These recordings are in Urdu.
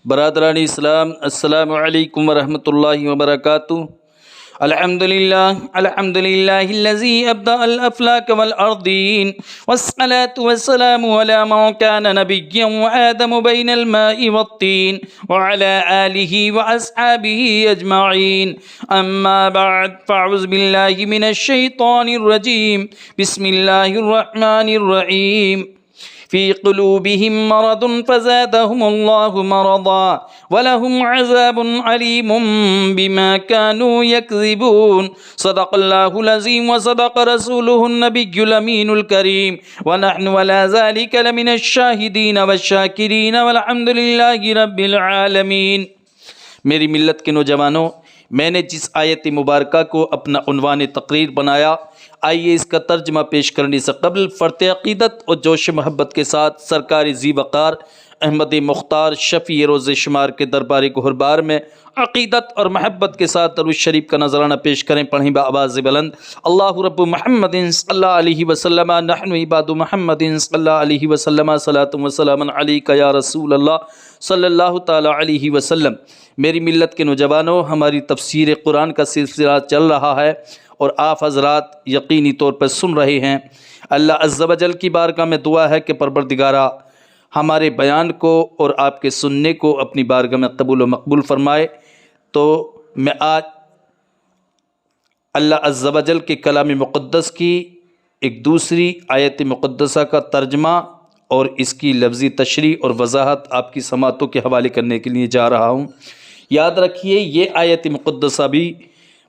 برادران اسلام، السلام علیکم ورحمۃ اللہ وبرکاتہ۔ الحمد للہ الذی ابدع الافلاک والارضین والصلاة والسلام علی من کان نبیا وآدم بین الماء والطین وعلی آلہ واصحابہ اجمعین، اما بعد فاعوذ باللہ من الشیطان الرجیم، بسم اللہ الرحمن الرحیم۔ فی قلوبہم مرض فزادہم اللہ مرضا ولہم عذاب علیم بما كانوا یکذبون۔ صدق اللہ العظیم وصدق رسولہ النبی الامین الکریم، ونحن علی ذلک لمن الشاہدین والشاکرین والحمد للہ رب العالمین۔ میری ملت کے نوجوانوں، میں نے جس آیت مبارکہ کو اپنا عنوان تقریر بنایا، آئیے اس کا ترجمہ پیش کرنے سے قبل فرط عقیدت اور جوش محبت کے ساتھ سرکار ذی وقار احمد مختار شفیع روز شمار کے دربار گہربار میں عقیدت اور محبت کے ساتھ درود شریف کا نذرانہ پیش کریں۔ پڑھیں بآواز بلند: اللہ رب محمد صلی اللہ علیہ وسلم، نحن عباد محمد صلی اللہ علیہ وسلم، صلاۃ و سلام علیک یا رسول اللہ صلی اللہ تعالی علیہ وسلم۔ میری ملت کے نوجوانوں، ہماری تفسیر قرآن کا سلسلہ چل رہا ہے اور آپ حضرات یقینی طور پر سن رہے ہیں۔ اللہ عز و جل کی بارگاہ میں دعا ہے کہ پروردگارہ ہمارے بیان کو اور آپ کے سننے کو اپنی بارگاہ میں قبول و مقبول فرمائے۔ تو میں آج اللہ عز و جل کے کلام مقدس کی ایک دوسری آیت مقدسہ کا ترجمہ اور اس کی لفظی تشریح اور وضاحت آپ کی سماعتوں کے حوالے کرنے کے لیے جا رہا ہوں۔ یاد رکھیے، یہ آیت مقدسہ بھی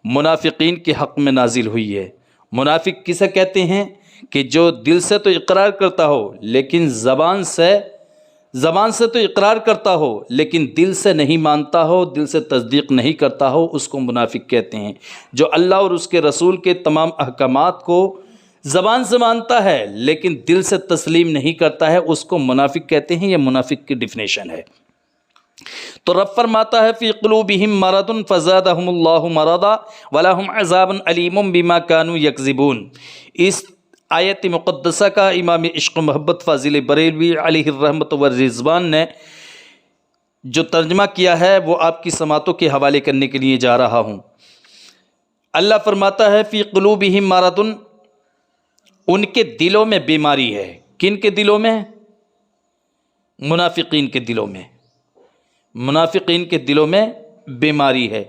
منافقین کے حق میں نازل ہوئی ہے۔ منافق کسے کہتے ہیں؟ کہ جو دل سے تو اقرار کرتا ہو لیکن زبان سے تو اقرار کرتا ہو لیکن دل سے نہیں مانتا ہو، دل سے تصدیق نہیں کرتا ہو، اس کو منافق کہتے ہیں۔ جو اللہ اور اس کے رسول کے تمام احکامات کو زبان سے مانتا ہے لیکن دل سے تسلیم نہیں کرتا ہے، اس کو منافق کہتے ہیں۔ یہ منافق کی ڈیفینیشن ہے۔ تو رب فرماتا ہے فی قلوبہم مرض فزادہم اللہ مرضا ولہم عذاب علیم بما كانوا یکذبون۔ اس آیت مقدسہ کا امام عشق و محبت فاضل بریلوی علیہ الرحمۃ والرضوان نے جو ترجمہ کیا ہے وہ آپ کی سماعتوں کے حوالے کرنے کے لیے جا رہا ہوں۔ اللہ فرماتا ہے فی قلوبہم مرض، ان کے دلوں میں بیماری ہے۔ کن کے دلوں میں؟ منافقین کے دلوں میں۔ منافقین کے دلوں میں بیماری ہے۔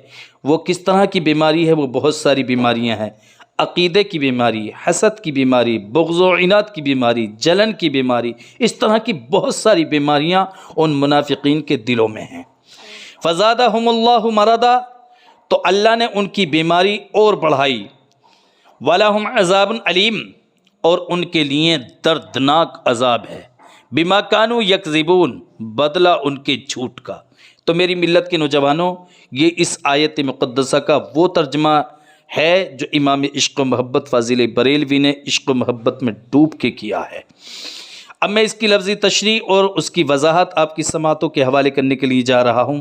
وہ کس طرح کی بیماری ہے؟ وہ بہت ساری بیماریاں ہیں۔ عقیدے کی بیماری، حسد کی بیماری، بغض و عناد کی بیماری، جلن کی بیماری، اس طرح کی بہت ساری بیماریاں ان منافقین کے دلوں میں ہیں۔ فزادہم اللہ مرضا، تو اللہ نے ان کی بیماری اور بڑھائی۔ ولہم عذاب علیم، اور ان کے لیے دردناک عذاب ہے۔ بما كانوا یکذبون، بدلہ ان کے جھوٹ کا۔ تو میری ملت کے نوجوانوں، یہ اس آیت مقدسہ کا وہ ترجمہ ہے جو امام عشق و محبت فاضل بریلوی نے عشق و محبت میں ڈوب کے کیا ہے۔ اب میں اس کی لفظی تشریح اور اس کی وضاحت آپ کی سماعتوں کے حوالے کرنے کے لیے جا رہا ہوں۔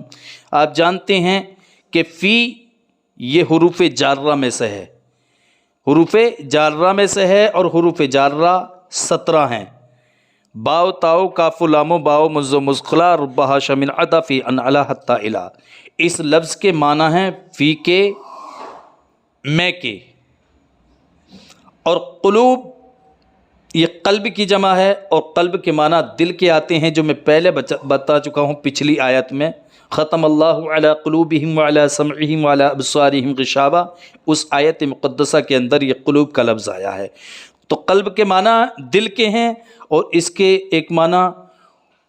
آپ جانتے ہیں کہ فی یہ حروف جارہ میں سے ہے، حروف جارہ میں سے ہے، اور حروف جارہ 17 ہیں۔ باؤ تاؤ کاف لام باؤ مز مسخلا ربہ شمن عدا فی ان علا حتی الا۔ اس لفظ کے معنی ہیں فی کے، میں کے، اور قلوب یہ قلب کی جمع ہے، اور قلب کے معنی دل کے آتے ہیں، جو میں پہلے بتا چکا ہوں پچھلی آیت میں۔ ختم اللہ علی قلوبہم وعلی سمعہم وعلی ابصارہم غشاوہ، اس آیت مقدسہ کے اندر یہ قلوب کا لفظ آیا ہے۔ تو قلب کے معنی دل کے ہیں، اور اس کے ایک معنی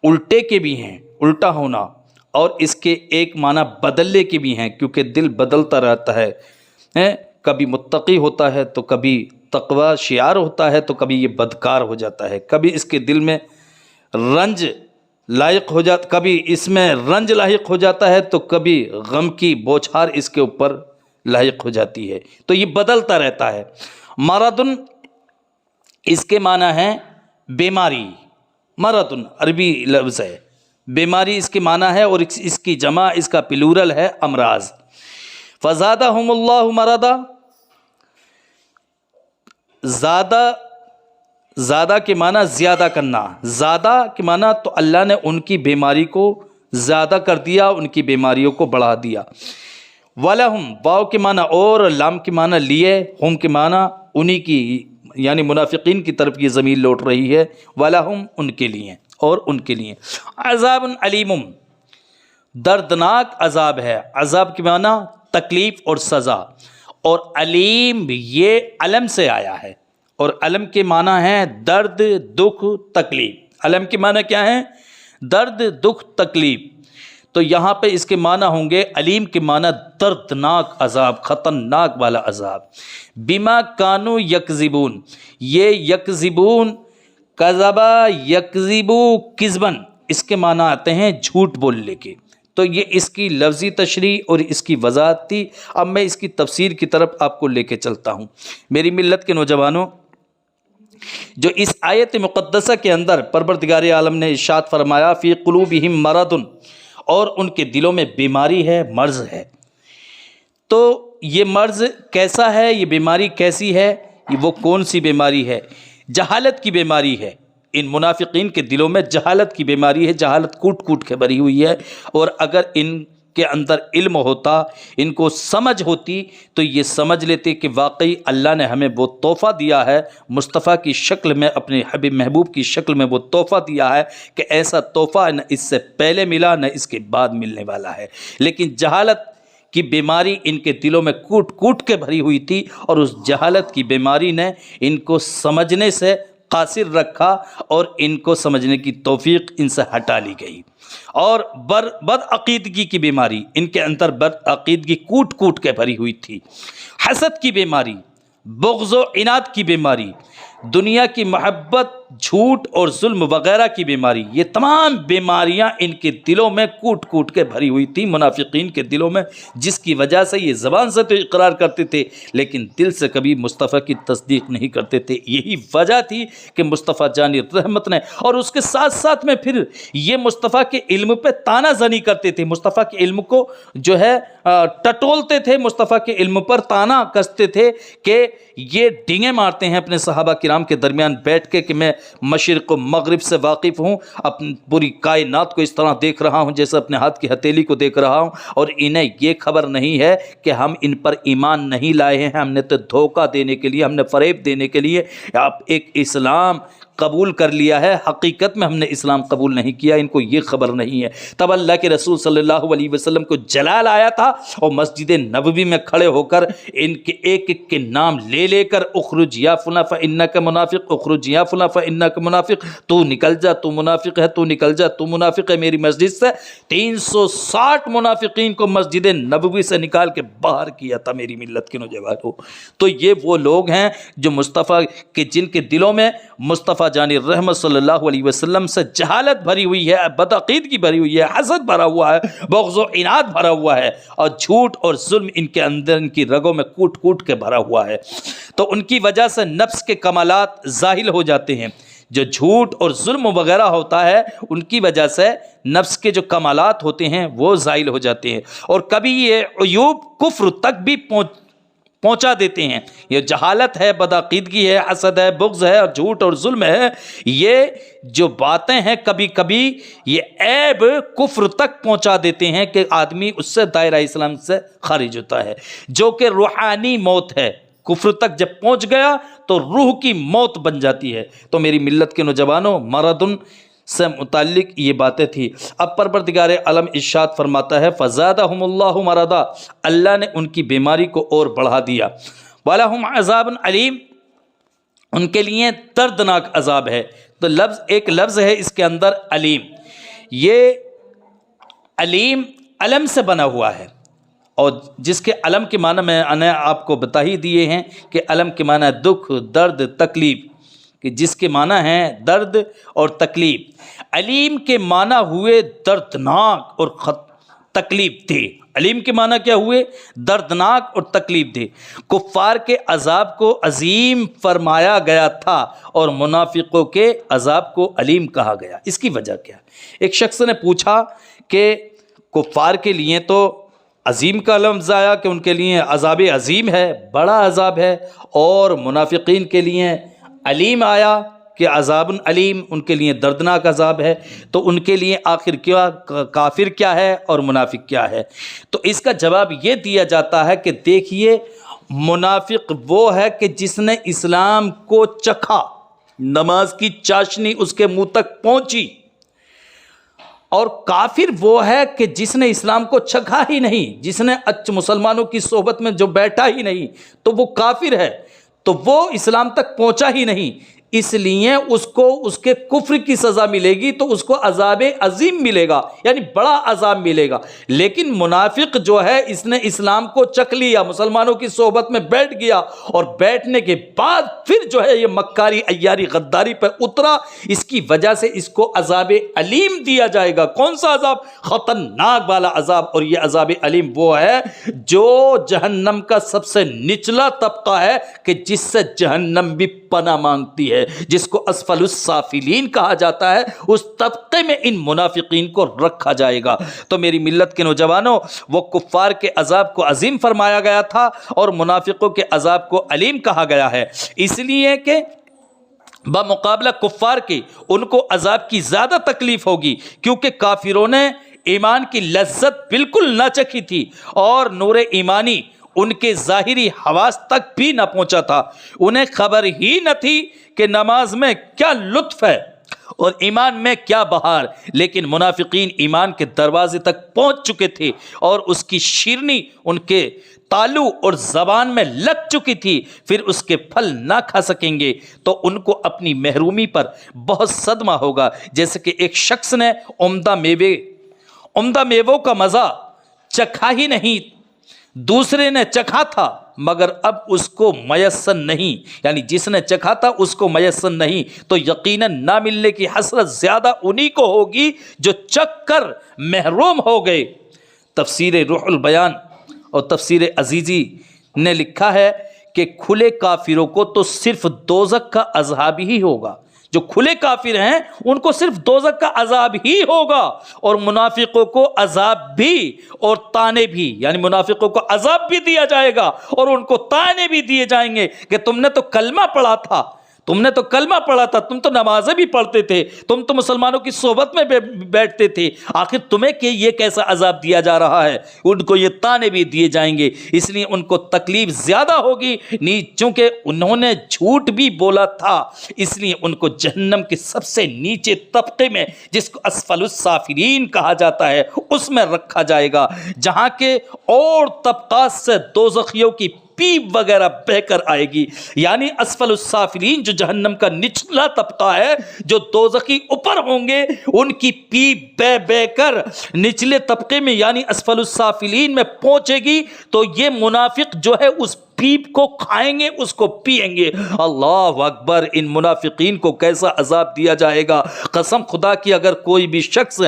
الٹے کے بھی ہیں، الٹا ہونا، اور اس کے ایک معنی بدلنے کے بھی ہیں، کیونکہ دل بدلتا رہتا ہے۔ کبھی متقی ہوتا ہے تو کبھی تقوی شعار ہوتا ہے، تو کبھی یہ بدکار ہو جاتا ہے۔ کبھی اس کے دل میں رنج لاحق ہو جاتا، کبھی اس میں رنج لاحق ہو جاتا ہے، تو کبھی غم کی بوچھار اس کے اوپر لاحق ہو جاتی ہے۔ تو یہ بدلتا رہتا ہے۔ مرضن اس کے معنی ہے بیماری، مرضن عربی لفظ ہے، بیماری اس کے معنی ہے، اور اس کی جمع، اس کا پلورل ہے امراض۔ فزادہم اللہ مرضا، زیادہ کے معنی زیادہ کرنا، زیادہ کے معنی تو اللہ نے ان کی بیماری کو زیادہ کر دیا، ان کی بیماریوں کو بڑھا دیا۔ وَلَهُمْ واو کے معنی اور، لام کے معنی لیے، ہم کے معنی انہی کی، یعنی منافقین کی طرف یہ ضمیر لوٹ رہی ہے۔ وَلَهُمْ ان کے لیے، اور ان کے لیے عذاب علیم، دردناک عذاب ہے۔ عذاب کے معنی تکلیف اور سزا، اور علیم یہ علم سے آیا ہے، اور علم کے معنی ہے درد، دکھ، تکلیف۔ علم کے معنی کیا ہے؟ درد، دکھ، تکلیف۔ تو یہاں پہ اس کے معنی ہوں گے، علیم کے معنی دردناک عذاب، خطرناک والا عذاب۔ بما کانوا یکذبون، یہ یکذبون، کذبا یکذبو کذبن، اس کے معنی آتے ہیں جھوٹ بولنے کے۔ تو یہ اس کی لفظی تشریح اور اس کی وضاحت تھی۔ اب میں اس کی تفسیر کی طرف آپ کو لے کے چلتا ہوں۔ میری ملت کے نوجوانوں، جو اس آیت مقدسہ کے اندر پروردگار عالم نے ارشاد فرمایا فی قلوبہم مرض، اور ان کے دلوں میں بیماری ہے، مرض ہے۔ تو یہ مرض کیسا ہے؟ یہ بیماری کیسی ہے؟ وہ کون سی بیماری ہے؟ جہالت کی بیماری ہے۔ ان منافقین کے دلوں میں جہالت کی بیماری ہے، جہالت کوٹ کوٹ کے بھری ہوئی ہے۔ اور اگر ان کے اندر علم ہوتا، ان کو سمجھ ہوتی، تو یہ سمجھ لیتے کہ واقعی اللہ نے ہمیں وہ تحفہ دیا ہے، مصطفیٰ کی شکل میں، اپنے حبیب محبوب کی شکل میں وہ تحفہ دیا ہے کہ ایسا تحفہ نہ اس سے پہلے ملا، نہ اس کے بعد ملنے والا ہے۔ لیکن جہالت کی بیماری ان کے دلوں میں کوٹ کوٹ کے بھری ہوئی تھی، اور اس جہالت کی بیماری نے ان کو سمجھنے سے قاصر رکھا، اور ان کو سمجھنے کی توفیق ان سے ہٹا لی گئی۔ اور بد عقیدگی کی بیماری، ان کے اندر بد عقیدگی کوٹ کوٹ کے بھری ہوئی تھی۔ حسد کی بیماری، بغض و عناد کی بیماری، دنیا کی محبت، جھوٹ اور ظلم وغیرہ کی بیماری، یہ تمام بیماریاں ان کے دلوں میں کوٹ کوٹ کے بھری ہوئی تھی، منافقین کے دلوں میں، جس کی وجہ سے یہ زبان سے تو اقرار کرتے تھے لیکن دل سے کبھی مصطفیٰ کی تصدیق نہیں کرتے تھے۔ یہی وجہ تھی کہ مصطفیٰ جان رحمت نے، اور اس کے ساتھ ساتھ میں پھر یہ مصطفیٰ کے علم پہ تانا زنی کرتے تھے، مصطفیٰ کے علم کو جو ہے ٹٹولتے تھے، مصطفیٰ کے علم پر تانا کستے تھے کہ یہ ڈینگیں مارتے ہیں اپنے صحابہ کرام کے درمیان بیٹھ کے کہ میں مشرق و مغرب سے واقف ہوں، اپنی پوری کائنات کو اس طرح دیکھ رہا ہوں جیسے اپنے ہاتھ کی ہتھیلی کو دیکھ رہا ہوں، اور انہیں یہ خبر نہیں ہے کہ ہم ان پر ایمان نہیں لائے ہیں، ہم نے تو دھوکہ دینے کے لیے، ہم نے فریب دینے کے لیے آپ ایک اسلام قبول کر لیا ہے، حقیقت میں ہم نے اسلام قبول نہیں کیا، ان کو یہ خبر نہیں ہے۔ تب اللہ کے رسول صلی اللہ علیہ وسلم کو جلال آیا تھا، اور مسجد نبوی میں کھڑے ہو کر ان کے ایک ایک کے نام لے لے کر اخرج یا فلاں فانک منافق، اخرج یا فلاں فانک منافق، تو نکل جا، تو منافق ہے، تو نکل جا، تو منافق ہے میری مسجد سے۔ 360 منافقین کو مسجد نبوی سے نکال کے باہر کیا تھا میری ملت کے نوجوانوں۔ تو یہ وہ لوگ ہیں جو مصطفیٰ کے، جن کے دلوں میں مصطفیٰ جان رحمت صلی اللہ علیہ وسلم سے جہالت بھری ہوئی ہے، بدعقیدگی بھری ہوئی ہے، حسد بھرا ہوا ہے، بغض و عناد بھرا ہوا ہے، اور جھوٹ اور ظلم ان کے اندر، ان کی رگوں میں کوٹ کوٹ کے بھرا ہوا ہے۔ تو ان کی وجہ سے نفس کے کمالات زائل ہو جاتے ہیں۔ جو جھوٹ اور ظلم وغیرہ ہوتا ہے، ان کی وجہ سے نفس کے جو کمالات ہوتے ہیں وہ زائل ہو جاتے ہیں، اور کبھی یہ عیوب کفر تک بھی پہنچا دیتے ہیں۔ یہ جہالت ہے، بدعقیدگی ہے، حسد ہے، بغض ہے، اور جھوٹ اور ظلم ہے، یہ جو باتیں ہیں کبھی کبھی یہ عیب کفر تک پہنچا دیتے ہیں کہ آدمی اس سے دائرہ اسلام سے خارج ہوتا ہے، جو کہ روحانی موت ہے۔ کفر تک جب پہنچ گیا تو روح کی موت بن جاتی ہے۔ تو میری ملت کے نوجوانوں، مرضن سے متعلق یہ باتیں تھی۔ اب پروردگار عالم ارشاد فرماتا ہے فزادہم اللہ مرضا، اللہ نے ان کی بیماری کو اور بڑھا دیا۔ وَلَهُمْ عَذَابٌ علیم، ان کے لیے دردناک عذاب ہے۔ تو ایک لفظ ہے اس کے اندر علیم، یہ علیم علم سے بنا ہوا ہے، اور جس کے علم کے معنی میں نے آپ کو بتا ہی دیے ہیں کہ علم کے معنی دکھ، درد، تکلیف، کہ جس کے معنی ہیں درد اور تکلیف۔ علیم کے معنی ہوئے دردناک اور تکلیف دہ۔ علیم کے معنی کیا ہوئے؟ دردناک اور تکلیف دہ۔ کفار کے عذاب کو عظیم فرمایا گیا تھا، اور منافقوں کے عذاب کو علیم کہا گیا۔ اس کی وجہ کیا؟ ایک شخص نے پوچھا کہ کفار کے لیے تو عظیم کا لفظ آیا کہ ان کے لیے عذاب عظیم ہے، بڑا عذاب ہے، اور منافقین کے لیے علیم آیا کہ عذاب علیم، ان کے لیے دردناک عذاب ہے، تو ان کے لیے آخر کیا کافر کیا ہے اور منافق کیا ہے؟ تو اس کا جواب یہ دیا جاتا ہے کہ دیکھیے، منافق وہ ہے کہ جس نے اسلام کو چکھا، نماز کی چاشنی اس کے منہ تک پہنچی، اور کافر وہ ہے کہ جس نے اسلام کو چکھا ہی نہیں، جس نے مسلمانوں کی صحبت میں جو بیٹھا ہی نہیں، تو وہ کافر ہے، تو وہ اسلام تک پہنچا ہی نہیں، اس لیے اس کو اس کے کفر کی سزا ملے گی، تو اس کو عذاب عظیم ملے گا، یعنی بڑا عذاب ملے گا۔ لیکن منافق جو ہے، اس نے اسلام کو چکھ لیا، مسلمانوں کی صحبت میں بیٹھ گیا، اور بیٹھنے کے بعد پھر جو ہے یہ مکاری، عیاری، غداری پہ اترا، اس کی وجہ سے اس کو عذاب علیم دیا جائے گا۔ کون سا عذاب؟ خطرناک والا عذاب، اور یہ عذاب علیم وہ ہے جو جہنم کا سب سے نچلا طبقہ ہے، کہ جس سے جہنم بھی پناہ مانگتی ہے، جس کو اسفل السافلین کہا جاتا ہے، اس طبقے میں ان منافقین کو رکھا جائے گا۔ تو میری ملت کے نوجوانوں، وہ کفار کے عذاب کو عظیم فرمایا گیا تھا، اور منافقوں کے عذاب کو علیم کہا گیا ہے، اس لیے کہ بمقابلہ کفار کے ان کو عذاب کی زیادہ تکلیف ہوگی، کیونکہ کافروں نے ایمان کی لذت بالکل نہ چکھی تھی، اور نور ایمانی ان کے ظاہری حواس تک بھی نہ پہنچا تھا، انہیں خبر ہی نہ تھی کہ نماز میں کیا لطف ہے اور ایمان میں کیا بہار۔ لیکن منافقین ایمان کے دروازے تک پہنچ چکے تھے، اور اس کی شیرنی ان کے تالو اور زبان میں لگ چکی تھی، پھر اس کے پھل نہ کھا سکیں گے، تو ان کو اپنی محرومی پر بہت صدمہ ہوگا، جیسے کہ ایک شخص نے عمدہ میووں کا مزہ چکھا ہی نہیں، دوسرے نے چکھا تھا مگر اب اس کو میسر نہیں، یعنی جس نے چکھا تھا اس کو میسر نہیں، تو یقیناً نہ ملنے کی حسرت زیادہ انہی کو ہوگی جو چکھ کر محروم ہو گئے۔ تفسیر روح البیان اور تفسیر عزیزی نے لکھا ہے کہ کھلے کافروں کو تو صرف دوزخ کا عذاب ہی ہوگا، جو کھلے کافر ہیں ان کو صرف دوزخ کا عذاب ہی ہوگا، اور منافقوں کو عذاب بھی اور طعنے بھی، یعنی منافقوں کو عذاب بھی دیا جائے گا اور ان کو طعنے بھی دیے جائیں گے کہ تم نے تو کلمہ پڑھا تھا، تم تو نمازیں بھی پڑھتے تھے، تم تو مسلمانوں کی صحبت میں بیٹھتے تھے، آخر تمہیں کہ یہ کیسا عذاب دیا جا رہا ہے؟ ان کو یہ طعنے بھی دیے جائیں گے، اس لیے ان کو تکلیف زیادہ ہوگی، چونکہ انہوں نے جھوٹ بھی بولا تھا، اس لیے ان کو جہنم کے سب سے نیچے طبقے میں، جس کو اسفل السافلین کہا جاتا ہے، اس میں رکھا جائے گا، جہاں کے اور طبقات سے دوزخیوں کی پیپ وغیرہ بہ کر آئے گی۔ یعنی اسفل السافلین جو جہنم کا نچلا طبقہ ہے، جو دوزخی اوپر ہوں گے، ان کی پیپ بہ بہ کر نچلے طبقے میں یعنی اسفل السافلین میں پہنچے گی، تو یہ منافق جو ہے اس پیپ کو کھائیں گے، اس کو پئیں گے۔ اللہ اکبر! ان منافقین کو کیسا عذاب دیا جائے گا! قسم خدا کی، اگر کوئی بھی شخص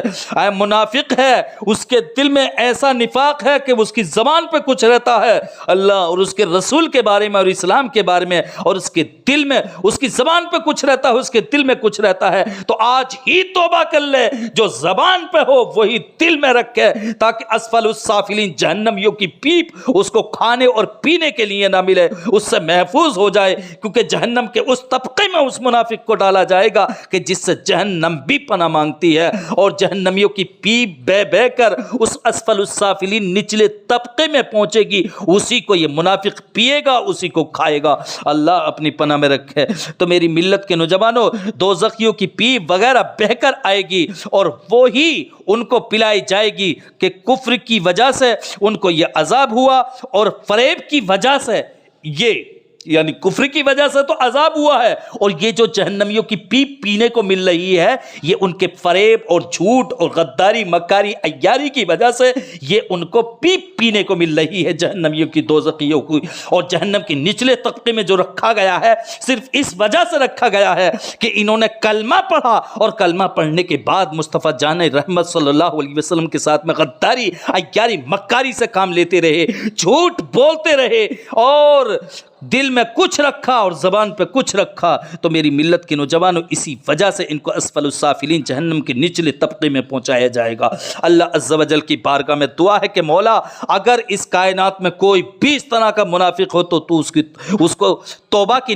منافق ہے، اس کے دل میں ایسا نفاق ہے کہ اس کی زبان پہ کچھ رہتا ہے اللہ اور اس کے رسول کے بارے میں اور اسلام کے بارے میں، اور اس کے دل میں، اس کی زبان پہ کچھ رہتا ہے، اس کے دل میں کچھ رہتا ہے، تو آج ہی توبہ کر لے، جو زبان پہ ہو وہی دل میں رکھے، تاکہ اسفل السافلین جہنمیوں کی پیپ اس کو کھانے اور پینے کے لیے نہ ملے، اس سے محفوظ ہو جائے، کیونکہ جہنم کے اس طبقے میں اس منافق کو ڈالا جائے گا کہ جس سے جہنم بھی پناہ مانگتی ہے، اور جہنمیوں کی پیپ بہ بہ کر اس اسفل السافلین نچلے طبقے میں پہنچے گی، اسی کو یہ منافق پیے گا، اسی کو کھائے گا۔ اللہ اپنی پناہ میں رکھے۔ تو میری ملت کے نوجوانوں، دوزخیوں کی پیپ وغیرہ بہ کر آئے گی، اور وہی ان کو پلائی جائے گی کہ کفر کی وجہ سے ان کو یہ عذاب ہوا، اور فریب کی وجہ سے یہ، یعنی کفر کی وجہ سے تو عذاب ہوا ہے، اور یہ جو جہنمیوں کی پیپ پینے کو مل رہی ہے، یہ ان کے فریب اور جھوٹ اور غداری، مکاری، عیاری کی وجہ سے یہ ان کو پیپ پینے کو مل رہی ہے، جہنمیوں کی، دوزخیوں کی۔ اور جہنم کے نچلے طبقے میں جو رکھا گیا ہے، صرف اس وجہ سے رکھا گیا ہے کہ انہوں نے کلمہ پڑھا، اور کلمہ پڑھنے کے بعد مصطفیٰ جان رحمت صلی اللہ علیہ وسلم کے ساتھ میں غداری، عیاری، مکاری سے کام لیتے رہے، جھوٹ بولتے رہے، اور دل میں کچھ رکھا اور زبان پہ کچھ رکھا۔ تو میری ملت کے نوجوانوں، اسی وجہ سے ان کو اسفل السافلین جہنم کے نچلے طبقے میں پہنچایا جائے گا۔ اللہ عز و جل کی بارگاہ میں دعا ہے کہ مولا، اگر اس کائنات میں کوئی بھی اس طرح کا منافق ہو تو اس کو توبہ کی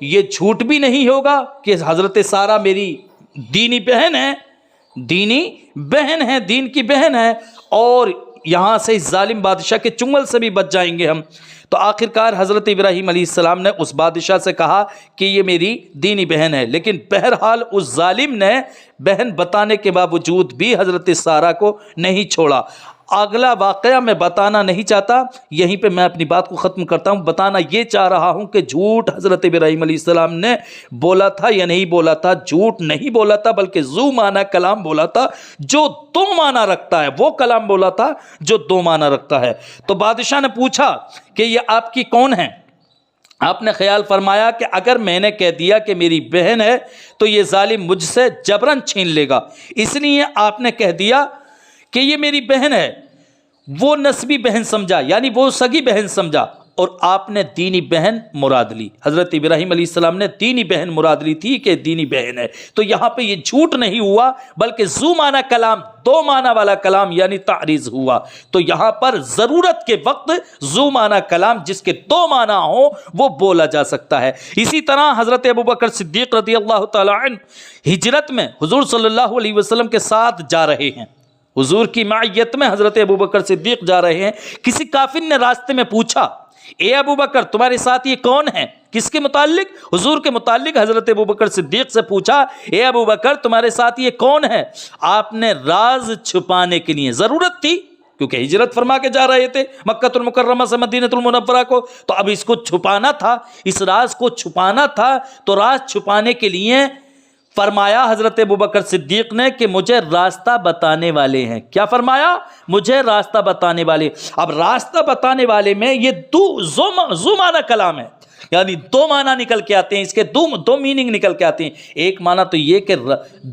یہ جھوٹ بھی نہیں ہوگا کہ حضرت سارہ میری دینی بہن ہے، دینی بہن ہے، دین کی بہن ہے، اور یہاں سے اس ظالم بادشاہ کے چنگل سے بھی بچ جائیں گے ہم۔ تو آخرکار حضرت ابراہیم علیہ السلام نے اس بادشاہ سے کہا کہ یہ میری دینی بہن ہے، لیکن بہرحال اس ظالم نے بہن بتانے کے باوجود بھی حضرت سارہ کو نہیں چھوڑا۔ اگلا واقعہ میں بتانا نہیں چاہتا، یہیں پہ میں اپنی بات کو ختم کرتا ہوں۔ بتانا یہ چاہ رہا ہوں کہ جھوٹ حضرت ابراہیم علیہ السلام نے بولا تھا یا نہیں بولا تھا؟ جھوٹ نہیں بولا تھا، بلکہ ذو معنی کلام بولا تھا، جو دو معنی رکھتا ہے، وہ کلام بولا تھا جو دو معنی رکھتا ہے۔ تو بادشاہ نے پوچھا کہ یہ آپ کی کون ہے؟ آپ نے خیال فرمایا کہ اگر میں نے کہہ دیا کہ میری بہن ہے تو یہ ظالم مجھ سے جبراً چھین لے گا، اس لیے آپ نے کہہ دیا کہ یہ میری بہن ہے۔ وہ نسبی بہن سمجھا، یعنی وہ سگی بہن سمجھا، اور آپ نے دینی بہن مراد لی۔ حضرت ابراہیم علیہ السلام نے دینی بہن مراد لی تھی کہ دینی بہن ہے۔ تو یہاں پہ یہ جھوٹ نہیں ہوا، بلکہ ذو معنی کلام، دو معنی والا کلام یعنی تعریض ہوا۔ تو یہاں پر ضرورت کے وقت ذو معنی کلام جس کے دو معنی ہوں وہ بولا جا سکتا ہے۔ اسی طرح حضرت ابوبکر صدیق رضی اللہ تعالی عنہ ہجرت میں حضور صلی اللہ علیہ وسلم کے ساتھ جا رہے ہیں، حضور کی معیت میں حضرت ابوبکر صدیق جا رہے ہیں۔ کسی کافر نے راستے میں پوچھا، اے ابوبکر تمہارے ساتھ یہ کون ہے؟ کس کے متعلق؟ حضور کے متعلق حضرت ابوبکر صدیق سے پوچھا، اے ابوبکر تمہارے ساتھ یہ کون ہے؟ آپ نے راز چھپانے کے لیے، ضرورت تھی کیونکہ ہجرت فرما کے جا رہے تھے مکہ المکرمہ سے مدینہ المنورہ کو، تو اب اس کو چھپانا تھا، اس راز کو چھپانا تھا۔ تو راز چھپانے کے لیے فرمایا حضرت ابوبکر صدیق نے کہ مجھے راستہ بتانے والے ہیں۔ کیا فرمایا؟ مجھے راستہ بتانے والے۔ اب راستہ بتانے والے میں یہ ذو معنی کلام ہے، یعنی دو معنی نکل کے آتے ہیں، اس کے دو میننگ نکل کے آتے ہیں۔ ایک معنی تو یہ کہ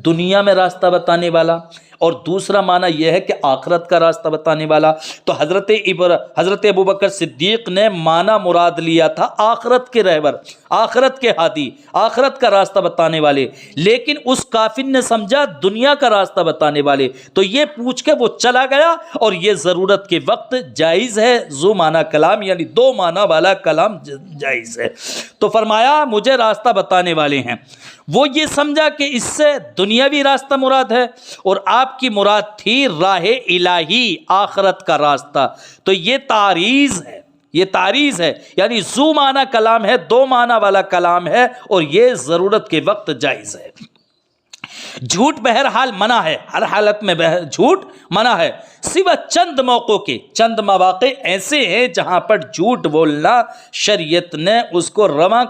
دنیا میں راستہ بتانے والا، اور دوسرا معنی یہ ہے کہ آخرت کا راستہ بتانے والا۔ تو حضرت ابوبکر صدیق نے معنی مراد لیا تھا آخرت کے رہبر، آخرت کے ہادی، آخرت کا راستہ بتانے والے، لیکن اس کافر نے سمجھا دنیا کا راستہ بتانے والے۔ تو یہ پوچھ کے وہ چلا گیا، اور یہ ضرورت کے وقت جائز ہے، ذو معنی کلام یعنی دو معنی والا کلام جائز ہے۔ تو فرمایا مجھے راستہ بتانے والے ہیں۔ وہ یہ سمجھا کہ اس سے دنیاوی راستہ مراد ہے، اور آپ کی مراد تھی راہ الہی، آخرت کا راستہ۔ تو یہ تعریض ہے، یہ تعریض ہے، یعنی ذو معنی کلام ہے، دو معنی والا کلام ہے، اور یہ ضرورت کے وقت جائز ہے۔ جھوٹ بہرحال منع ہے، ہر حالت میں جھوٹ منع ہے، سوا چند موقعوں کے۔ چند مواقع ایسے ہیں جہاں پر جھوٹ بولنا شریعت نے اس کو رواں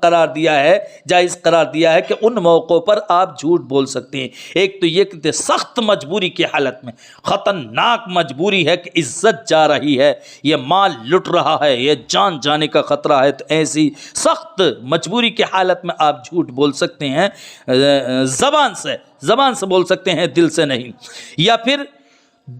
قرار دیا ہے، جائز قرار دیا ہے کہ ان موقعوں پر آپ جھوٹ بول سکتے ہیں۔ ایک تو یہ کہ سخت مجبوری کی حالت میں، خطرناک مجبوری ہے کہ عزت جا رہی ہے، یہ مال لٹ رہا ہے، یہ جان جانے کا خطرہ ہے، تو ایسی سخت مجبوری کی حالت میں آپ جھوٹ بول سکتے ہیں، زبان سے بول سکتے ہیں، دل سے نہیں۔ یا پھر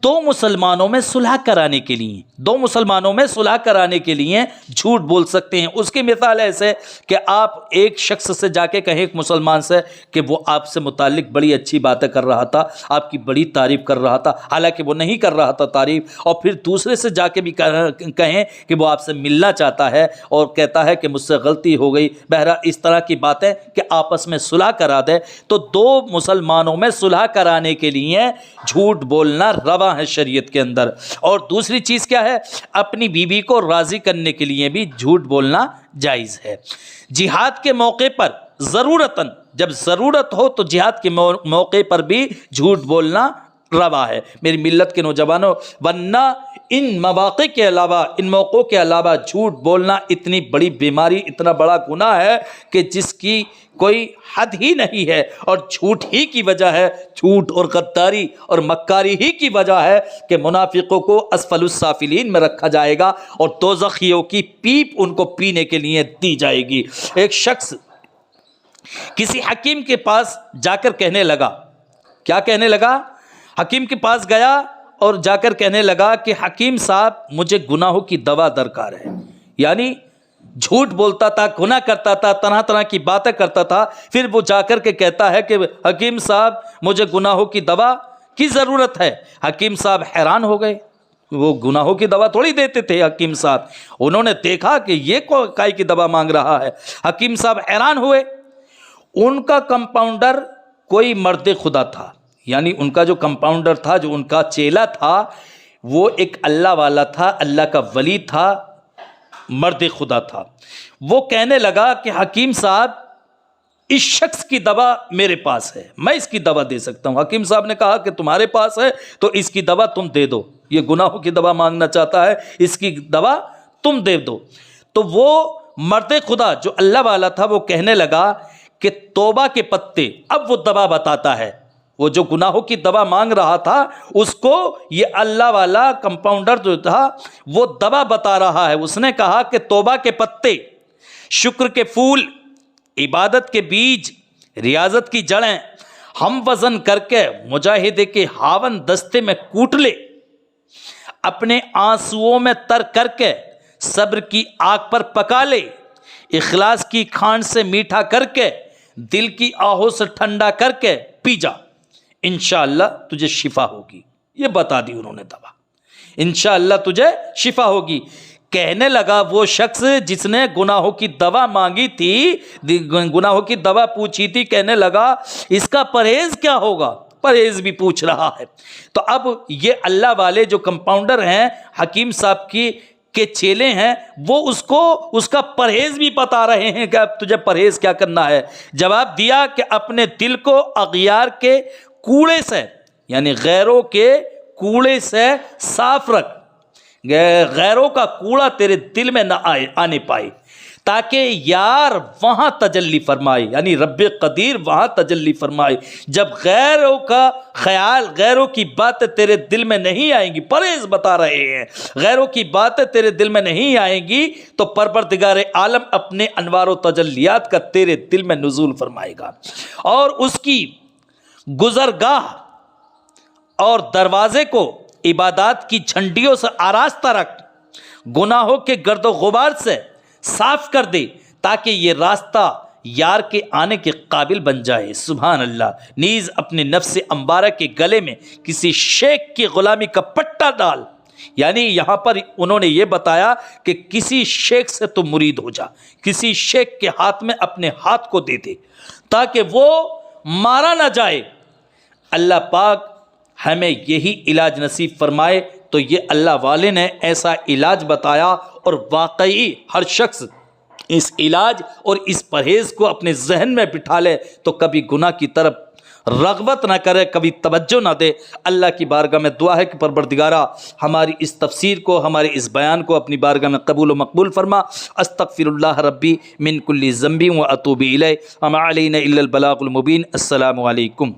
دو مسلمانوں میں صلح کرانے کے لیے، دو مسلمانوں میں صلح کرانے کے لیے جھوٹ بول سکتے ہیں۔ اس کی مثال ایسے کہ آپ ایک شخص سے جا کے کہیں، ایک مسلمان سے، کہ وہ آپ سے متعلق بڑی اچھی باتیں کر رہا تھا، آپ کی بڑی تعریف کر رہا تھا، حالانکہ وہ نہیں کر رہا تھا تعریف، اور پھر دوسرے سے جا کے بھی کہیں کہ وہ آپ سے ملنا چاہتا ہے اور کہتا ہے کہ مجھ سے غلطی ہو گئی، بہرحال اس طرح کی باتیں کہ آپس میں صلح کرا دے۔ تو دو مسلمانوں میں صلح کرانے کے لیے جھوٹ بولنا ہے شریعت کے اندر۔ اور دوسری چیز کیا ہے؟ اپنی بیوی کو راضی کرنے کے لیے بھی جھوٹ بولنا جائز ہے۔ جہاد کے موقع پر ضرورتاً، جب ضرورت ہو تو جہاد کے موقع پر بھی جھوٹ بولنا روا ہے میری ملت کے نوجوانوں، ورنہ ان مواقع کے علاوہ، ان موقعوں کے علاوہ جھوٹ بولنا اتنی بڑی بیماری، اتنا بڑا گناہ ہے کہ جس کی کوئی حد ہی نہیں ہے، اور جھوٹ ہی کی وجہ ہے، جھوٹ اور غداری اور مکاری ہی کی وجہ ہے کہ منافقوں کو اسفل السافلین میں رکھا جائے گا، اور دوزخیوں کی پیپ ان کو پینے کے لیے دی جائے گی۔ ایک شخص کسی حکیم کے پاس جا کر کہنے لگا، کیا کہنے لگا؟ حکیم کے پاس گیا اور جا کر کہنے لگا کہ حکیم صاحب مجھے گناہوں کی دوا درکار ہے، یعنی جھوٹ بولتا تھا، گناہ کرتا تھا، طرح طرح کی باتیں کرتا تھا، پھر وہ جا کر کے کہتا ہے کہ حکیم صاحب مجھے گناہوں کی دوا کی ضرورت ہے۔ حکیم صاحب حیران ہو گئے، وہ گناہوں کی دوا تھوڑی دیتے تھے حکیم صاحب. انہوں نے دیکھا کہ یہ کائی کی دوا مانگ رہا ہے. حکیم صاحب حیران ہوئے. ان کا کمپاؤنڈر کوئی مرد خدا تھا، یعنی ان کا جو کمپاؤنڈر تھا، جو ان کا چیلا تھا، وہ ایک اللہ والا تھا، اللہ کا ولی تھا، مرد خدا تھا. وہ کہنے لگا کہ حکیم صاحب اس شخص کی دوا میرے پاس ہے، میں اس کی دوا دے سکتا ہوں. حکیم صاحب نے کہا کہ تمہارے پاس ہے تو اس کی دوا تم دے دو. یہ گناہوں کی دوا مانگنا چاہتا ہے، اس کی دوا تم دے دو. تو وہ مرد خدا جو اللہ والا تھا وہ کہنے لگا کہ توبہ کے پتے، اب وہ دوا بتاتا ہے. وہ جو گناہوں کی دوا مانگ رہا تھا اس کو یہ اللہ والا کمپاؤنڈر جو تھا وہ دوا بتا رہا ہے. اس نے کہا کہ توبہ کے پتے، شکر کے پھول، عبادت کے بیج، ریاضت کی جڑیں ہم وزن کر کے مجاہدے کے ہاون دستے میں کوٹ لے، اپنے آنسوؤں میں تر کر کے صبر کی آگ پر پکا لے، اخلاص کی کھانڈ سے میٹھا کر کے دل کی آہوں سے ٹھنڈا کر کے پی جا، انشاءاللہ تجھے شفا ہوگی. یہ بتا دی انہوں نے دوا، انشاءاللہ تجھے شفا ہوگی. کہنے لگا وہ شخص جس نے گناہوں کی دوا مانگی تھی، گناہوں کی دوا پوچھی تھی، کہنے لگا اس کا پرہیز کیا ہوگا؟ پرہیز بھی پوچھ رہا ہے. تو اب یہ اللہ والے جو کمپاؤنڈر ہیں، حکیم صاحب کے چیلے ہیں، وہ اس کا پرہیز بھی بتا رہے ہیں کہ اب تجھے پرہیز کیا کرنا ہے. جواب دیا کہ اپنے دل کو اغیار کے کوڑے سے، یعنی غیروں کے کوڑے سے صاف رکھ، غیروں کا کوڑا تیرے دل میں نہ آنے پائے، تاکہ یار وہاں تجلی فرمائے، یعنی رب قدیر وہاں تجلی فرمائے. جب غیروں کا خیال، غیروں کی باتیں تیرے دل میں نہیں آئیں گی، پرہیز بتا رہے ہیں، غیروں کی باتیں تیرے دل میں نہیں آئیں گی تو پروردگار عالم اپنے انوار و تجلیات کا تیرے دل میں نزول فرمائے گا، اور اس کی گزرگاہ اور دروازے کو عبادات کی جھنڈیوں سے آراستہ رکھ، گناہوں کے گرد و غبار سے صاف کر دے، تاکہ یہ راستہ یار کے آنے کے قابل بن جائے. سبحان اللہ. نیز اپنے نفس امبارہ کے گلے میں کسی شیخ کی غلامی کا پٹا ڈال، یعنی یہاں پر انہوں نے یہ بتایا کہ کسی شیخ سے تو مرید ہو جا، کسی شیخ کے ہاتھ میں اپنے ہاتھ کو دے دے تاکہ وہ مارا نہ جائے. اللہ پاک ہمیں یہی علاج نصیب فرمائے. تو یہ اللہ والے نے ایسا علاج بتایا، اور واقعی ہر شخص اس علاج اور اس پرہیز کو اپنے ذہن میں بٹھا لے تو کبھی گناہ کی طرف رغبت نہ کرے، کبھی توجہ نہ دے. اللہ کی بارگاہ میں دعا ہے کہ پروردگارہ ہماری اس تفسیر کو، ہمارے اس بیان کو اپنی بارگاہ میں قبول و مقبول فرما. استغفر اللہ ربی من کل ذنب و اتوب الیہ وما علینا الا البلاغ المبین. السلام علیکم.